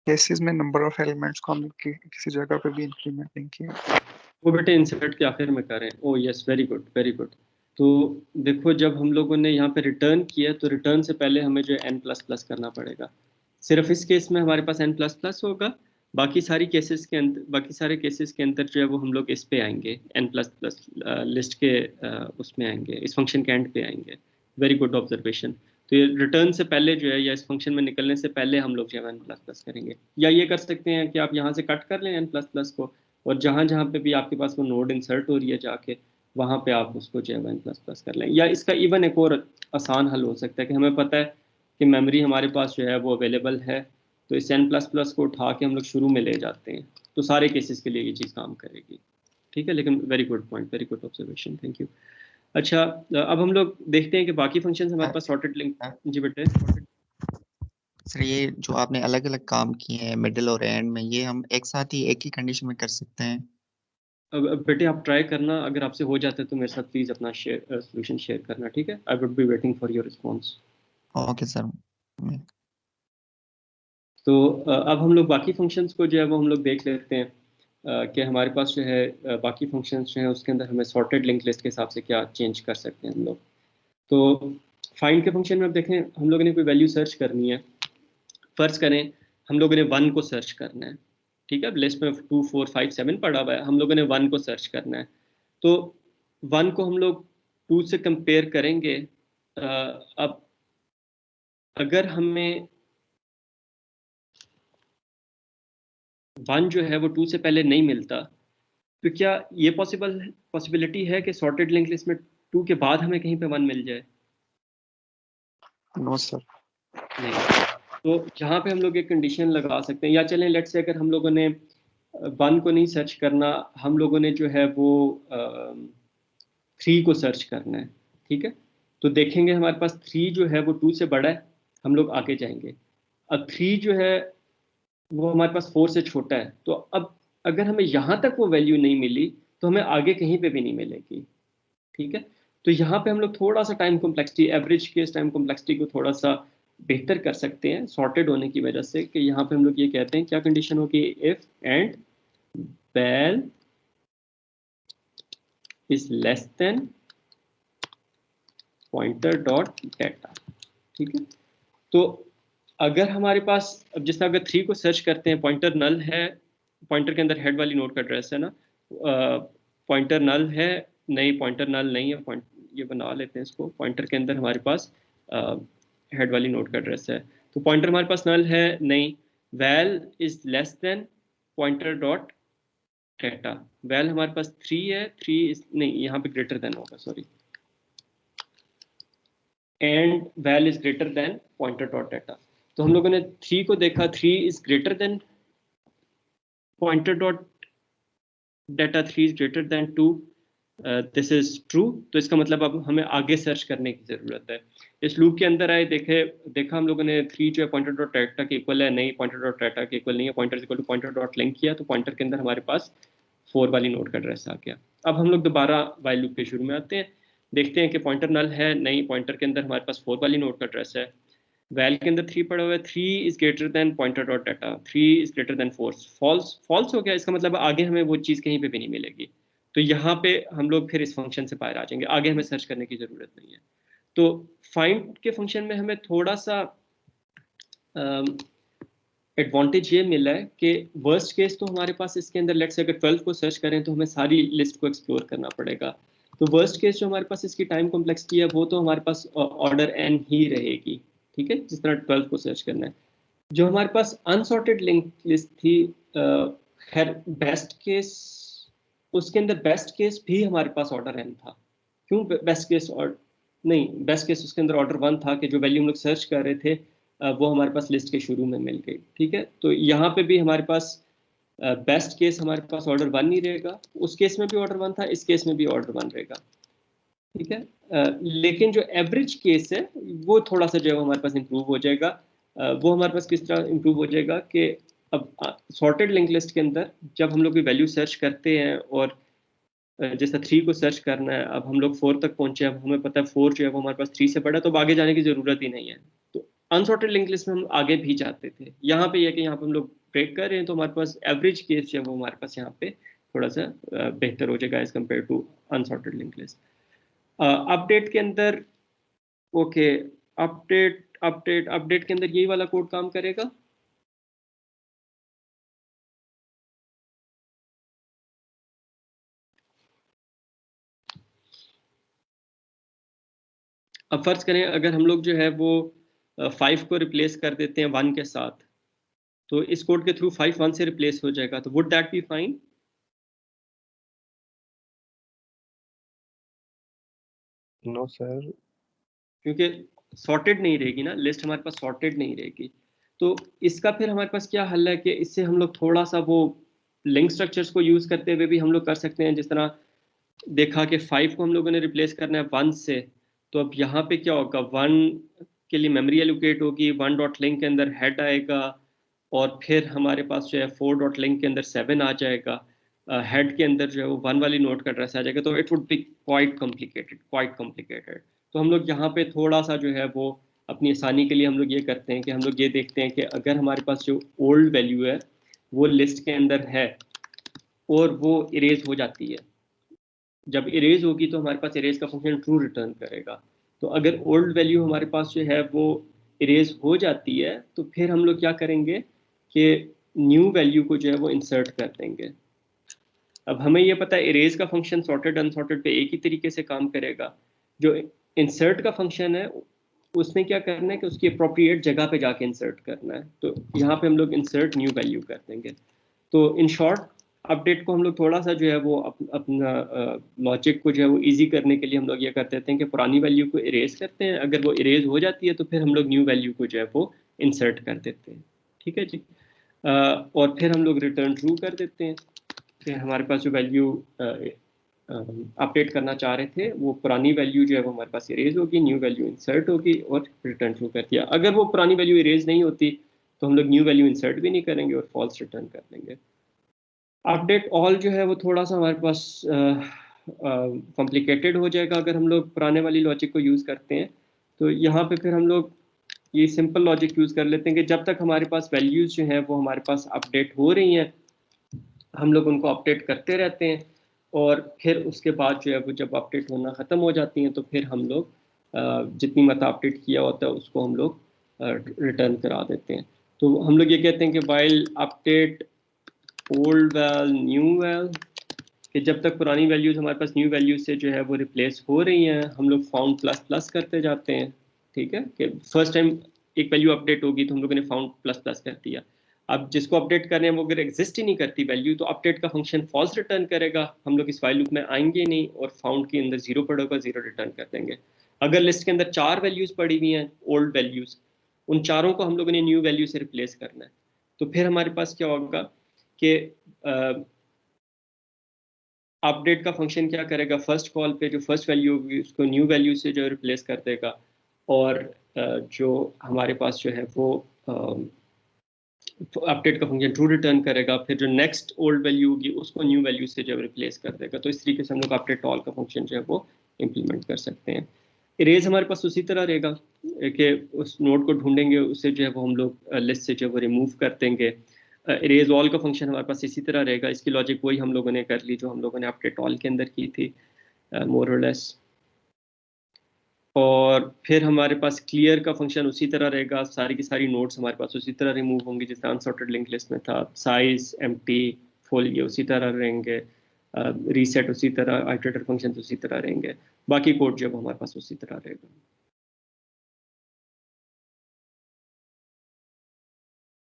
Cases में number of elements को हम किसी जगह पे भी इंक्रीमेंट नहीं किया। वो बेटे इंसर्ट के आखिर में करें। ओ yes, very good very good. तो देखो, जब हम लोगों ने यहाँ पे रिटर्न किया तो रिटर्न से पहले हमें जो है n प्लस प्लस करना पड़ेगा। सिर्फ इस केस में हमारे पास n प्लस प्लस होगा, बाकी सारी केसेस के अंदर, बाकी सारे केसेस के अंदर जो है वो हम लोग इस पे आएंगे, n प्लस प्लस लिस्ट के उसमें आएंगे, इस फंक्शन के एंड पे आएंगे। Very good observation. तो ये रिटर्न से पहले जो है, या इस फंक्शन में निकलने से पहले हम लोग जो है n प्लस प्लस करेंगे। या ये कर सकते हैं कि आप यहाँ से कट कर लें n प्लस प्लस को, और जहां जहां पे भी आपके पास वो नोड इंसर्ट हो रही है जाके, वहां पे आप उसको जो है वन प्लस प्लस कर लें। या इसका इवन एक और आसान हल हो सकता है कि हमें पता है कि मेमोरी हमारे पास जो है वो अवेलेबल है, तो इस n प्लस प्लस को उठा के हम लोग शुरू में ले जाते हैं, तो सारे केसेस के लिए ये चीज़ काम करेगी। ठीक है, लेकिन very good point, very good observation, thank you. अच्छा, अब हम लोग देखते हैं कि बाकी फंक्शंस हमारे पास सॉर्टेड लिंक। जी बेटे। सर ये जो आपने अलग अलग काम किए हैं मिडिल और एंड में, ये हम एक साथ ही एक ही कंडीशन में कर सकते हैं? अब बेटे आप ट्राई करना, अगर आपसे हो जाता है तो मेरे साथ प्लीज़ अपना सोल्यूशन शेयर करना, ठीक है? I would be waiting for your response. Okay sir. तो अब हम लोग बाकी फंक्शंस को जो है वो हम लोग देख लेते हैं कि हमारे पास जो है बाकी फंक्शंस जो हैं उसके अंदर हमें सॉर्टेड लिंक लिस्ट के हिसाब से क्या चेंज कर सकते हैं हम लोग। तो फाइंड के फंक्शन में अब देखें, हम लोगों ने कोई वैल्यू सर्च करनी है। फर्ज करें हम लोगों ने 1 को सर्च करना है, ठीक है? लिस्ट में 2 4 5 7 पड़ा हुआ है, हम लोगों ने 1 को सर्च करना है। तो 1 को हम लोग 2 से कंपेयर करेंगे। अब अगर हमें 1 जो है वो 2 से पहले नहीं मिलता, तो क्या ये पॉसिबिलिटी है कि सॉर्टेड लिंक लिस्ट में 2 के बाद हमें कहीं पे 1 मिल जाए? No sir. नहीं। तो यहाँ पे हम लोग एक कंडीशन लगा सकते हैं, या चलें लेट्स से अगर हम लोगों ने 1 को नहीं सर्च करना, हम लोगों ने जो है वो 3 को सर्च करना है, ठीक है? तो देखेंगे हमारे पास 3 जो है वो 2 से बड़ा है, हम लोग आगे जाएंगे। अब 3 जो है वो हमारे पास 4 से छोटा है, तो अब अगर हमें यहाँ तक वो वैल्यू नहीं मिली तो हमें आगे कहीं पे भी नहीं मिलेगी, ठीक है? तो यहाँ पे हम लोग थोड़ा सा time complexity, average case time complexity को थोड़ा सा बेहतर कर सकते हैं सॉर्टेड होने की वजह से, कि यहाँ पे हम लोग ये कहते हैं, क्या कंडीशन होगी? If and val is less than pointer dot data, ठीक है? तो अगर हमारे पास, अब जैसे अगर 3 को सर्च करते हैं, पॉइंटर नल है, पॉइंटर के अंदर हेड वाली नोड का एड्रेस है ना, पॉइंटर नल है, नहीं पॉइंटर नल नहीं है, पॉइंट ये बना लेते हैं इसको, पॉइंटर के अंदर हमारे पास हेड वाली नोड का एड्रेस है, तो पॉइंटर हमारे पास नल है नहीं। Val is less than pointer dot data, val हमारे पास 3 है, 3 इज नहीं, यहाँ पे ग्रेटर देन होगा, sorry, and val is greater than pointer dot data. तो हम लोगों ने 3 को देखा, 3 is greater than pointer dot data, 3 is greater than 2, this is true. तो इसका मतलब अब हमें आगे सर्च करने की जरूरत है। इस लूप के अंदर आए, देखा हम लोगों ने 3 जो है पॉइंटर डॉट डेटा के इक्वल है, नहीं पॉइंटर डॉट डेटा के इक्वल नहीं है, pointer equal to pointer dot link किया, तो पॉइंटर के अंदर हमारे पास 4 वाली नोड का एड्रेस आ गया। अब हम लोग दोबारा वाइल लूप के शुरू में आते हैं, देखते हैं कि पॉइंटर नल है नहीं, पॉइंटर के अंदर हमारे पास 4 वाली नोड का एड्रेस है, वैल के अंदर 3 पड़ा हुआ है, 3 is greater than pointer dot data, 3 is greater than 4, false, false हो गया, इसका मतलब आगे हमें वो चीज़ कहीं पे भी नहीं मिलेगी। तो यहाँ पे हम लोग फिर इस फंक्शन से बाहर आ जाएंगे, आगे हमें सर्च करने की जरूरत नहीं है। तो फाइंड के फंक्शन में हमें थोड़ा सा एडवांटेज ये मिला है कि वर्स्ट केस तो हमारे पास इसके अंदर, लेट्स से अगर 12 को सर्च करें तो हमें सारी लिस्ट को एक्सप्लोर करना पड़ेगा। तो वर्स्ट केस जो हमारे पास इसकी टाइम कॉम्प्लेक्सिटी है वो तो हमारे पास ऑर्डर n ही रहेगी, ठीक है, जिस तरह 12 को सर्च करना है। जो हमारे पास अनसॉर्टेड लिंक लिस्ट थी, खैर बेस्ट केस, उसके अंदर बेस्ट केस भी हमारे पास ऑर्डर n था। क्यों बेस्ट केस? और नहीं, बेस्ट केस उसके अंदर ऑर्डर 1 था कि जो वैल्यू हम लोग सर्च कर रहे थे वो हमारे पास लिस्ट के शुरू में मिल गई, ठीक है? तो यहाँ पे भी हमारे पास बेस्ट केस हमारे पास ऑर्डर 1 ही रहेगा, उस केस में भी ऑर्डर 1 था, इस केस में भी ऑर्डर 1 रहेगा, ठीक है? लेकिन जो एवरेज केस है वो थोड़ा सा जो है हमारे पास इंप्रूव हो जाएगा। वो हमारे पास किस तरह इंप्रूव हो जाएगा कि अब सॉर्टेड लिंक लिस्ट के अंदर जब हम लोग कोई वैल्यू सर्च करते हैं, और जैसा 3 को सर्च करना है, अब हम लोग 4 तक पहुंचे, अब हमें पता है 4 जो है वो हमारे पास 3 से बड़ा, तो अब आगे जाने की जरूरत ही नहीं है। तो अनसॉर्टेड लिंक लिस्ट में हम आगे भी जाते थे। यहाँ पे यह कि यहाँ पे हम लोग ब्रेक कर रहे हैं, तो हमारे पास एवरेज केस जो है वो हमारे पास यहाँ पे थोड़ा सा बेहतर हो जाएगा as compare to unsorted link list. Update के अंदर ओके, अपडेट के अंदर यही वाला कोड काम करेगा। अब फर्ज करें अगर हम लोग जो है वो 5 को रिप्लेस कर देते हैं 1 के साथ, तो इस कोड के थ्रू 5 1 से रिप्लेस हो जाएगा, तो would that be fine? No sir, क्योंकि सॉर्टेड नहीं रहेगी ना लिस्ट, हमारे पास सॉर्टेड नहीं रहेगी। तो इसका फिर हमारे पास क्या हल है कि इससे हम लोग थोड़ा सा वो लिंक स्ट्रक्चर्स को यूज करते हुए भी हम लोग कर सकते हैं। जिस तरह देखा कि 5 को हम लोगों ने रिप्लेस करना है 1 से, तो अब यहाँ पे क्या होगा, 1 के लिए मेमोरी एलोकेट होगी, 1 डॉट लिंक के अंदर हेड आएगा, और फिर हमारे पास जो है 4 डॉट लिंक के अंदर 7 आ जाएगा, हेड के अंदर जो है वो 1 वाली नोट का एड्रेस आ जाएगा। तो it would be quite complicated. तो हम लोग यहाँ पे थोड़ा सा जो है वो अपनी आसानी के लिए हम लोग ये करते हैं कि हम लोग ये देखते हैं कि अगर हमारे पास जो ओल्ड वैल्यू है वो लिस्ट के अंदर है और वो इरेज हो जाती है, जब इरेज होगी तो हमारे पास इरेज का फंक्शन ट्रू रिटर्न करेगा। तो अगर ओल्ड वैल्यू हमारे पास जो है वो इरेज हो जाती है, तो फिर हम लोग क्या करेंगे कि न्यू वैल्यू को जो है वो इंसर्ट कर देंगे। अब हमें ये पता है इरेज का फंक्शन सॉर्टेड अनसॉर्टेड पे एक ही तरीके से काम करेगा। जो इंसर्ट का फंक्शन है उसने क्या करना है कि उसकी अप्रोप्रिएट जगह पे जाके इंसर्ट करना है। तो यहाँ पे हम लोग इंसर्ट न्यू वैल्यू कर देंगे। तो इन शॉर्ट अपडेट को हम लोग थोड़ा सा जो है वो अपना लॉजिक को जो है वो इजी करने के लिए हम लोग ये कर देते हैं कि पुरानी वैल्यू को इरेज करते हैं, अगर वो इरेज हो जाती है तो फिर हम लोग न्यू वैल्यू को जो है वो इंसर्ट कर देते हैं। ठीक है जी। और फिर हम लोग रिटर्न ट्रू कर देते हैं कि हमारे पास जो वैल्यू अपडेट करना चाह रहे थे वो पुरानी वैल्यू जो है वो हमारे पास इरेज होगी, न्यू वैल्यू इंसर्ट होगी और रिटर्न ट्रू कर दिया। अगर वो पुरानी वैल्यू इरेज नहीं होती तो हम लोग न्यू वैल्यू इंसर्ट भी नहीं करेंगे और फॉल्स रिटर्न कर देंगे। अपडेट ऑल जो है वो थोड़ा सा हमारे पास कॉम्प्लिकेटेड हो जाएगा अगर हम लोग पुराने वाली लॉजिक को यूज़ करते हैं। तो यहाँ पे फिर हम लोग ये सिंपल लॉजिक यूज़ कर लेते हैं कि जब तक हमारे पास वैल्यूज़ जो हैं वो हमारे पास अपडेट हो रही हैं, हम लोग उनको अपडेट करते रहते हैं, और फिर उसके बाद जो है वो जब अपडेट होना ख़त्म हो जाती हैं तो फिर हम लोग जितनी मरतबा अपडेट किया होता है उसको हम लोग रिटर्न करा देते हैं। तो हम लोग ये कहते हैं कि while update old val new val, कि जब तक पुरानी वैल्यूज़ हमारे पास न्यू वैल्यूज से जो है वो रिप्लेस हो रही हैं हम लोग फाउंड प्लस प्लस करते जाते हैं। ठीक है, कि फर्स्ट टाइम एक वैल्यू अपडेट होगी तो हम लोगों ने फाउंड प्लस प्लस कर दिया। अब जिसको अपडेट कर रहे हैं वो अगर एग्जिस्ट ही नहीं करती वैल्यू तो अपडेट का फंक्शन फॉल्स रिटर्न करेगा, हम लोग इस वाइल लूप में आएंगे नहीं, और फाउंड के अंदर 0 पड़ा होगा 0 रिटर्न कर देंगे। अगर लिस्ट के अंदर 4 वैल्यूज़ पड़ी हुई हैं ओल्ड वैल्यूज़, उन चारों को हम लोगों ने न्यू वैल्यू से रिप्लेस करना है। तो फिर हमारे पास क्या होगा कि अपडेट का फंक्शन क्या करेगा, फर्स्ट कॉल पे जो फर्स्ट वैल्यू होगी उसको न्यू वैल्यू से जो रिप्लेस कर देगा, और जो हमारे पास जो है वो अपडेट का फंक्शन ट्रू रिटर्न करेगा, फिर जो नेक्स्ट ओल्ड वैल्यू होगी उसको न्यू वैल्यू से जो रिप्लेस कर देगा। तो इस तरीके से हम लोग अपडेट ऑल का फंक्शन जो है वो इम्प्लीमेंट कर सकते हैं। इरेज हमारे पास उसी तरह रहेगा कि उस नोड को ढूंढेंगे, उससे जो है वो हम लोग लिस्ट से जो है वो रिमूव कर देंगे। इरेज ऑल का फंक्शन हमारे पास इसी तरह रहेगा, इसकी लॉजिक वही हम लोगों ने कर ली जो हम लोगों ने अपडेट ऑल के अंदर की थी मोर और लेस। और फिर हमारे पास क्लियर का फंक्शन उसी तरह रहेगा, सारी की सारी नोट्स हमारे पास उसी तरह रिमूव होंगी जिस तरह अनसॉर्टेड लिंक लिस्ट में था। साइज, एम्प्टी, फुल ये उसी तरह रहेंगे, रीसेट उसी तरह, आइटरेटर फंक्शन उसी तरह रहेंगे, बाकी कोड जो है वो हमारे पास उसी तरह रहेगा।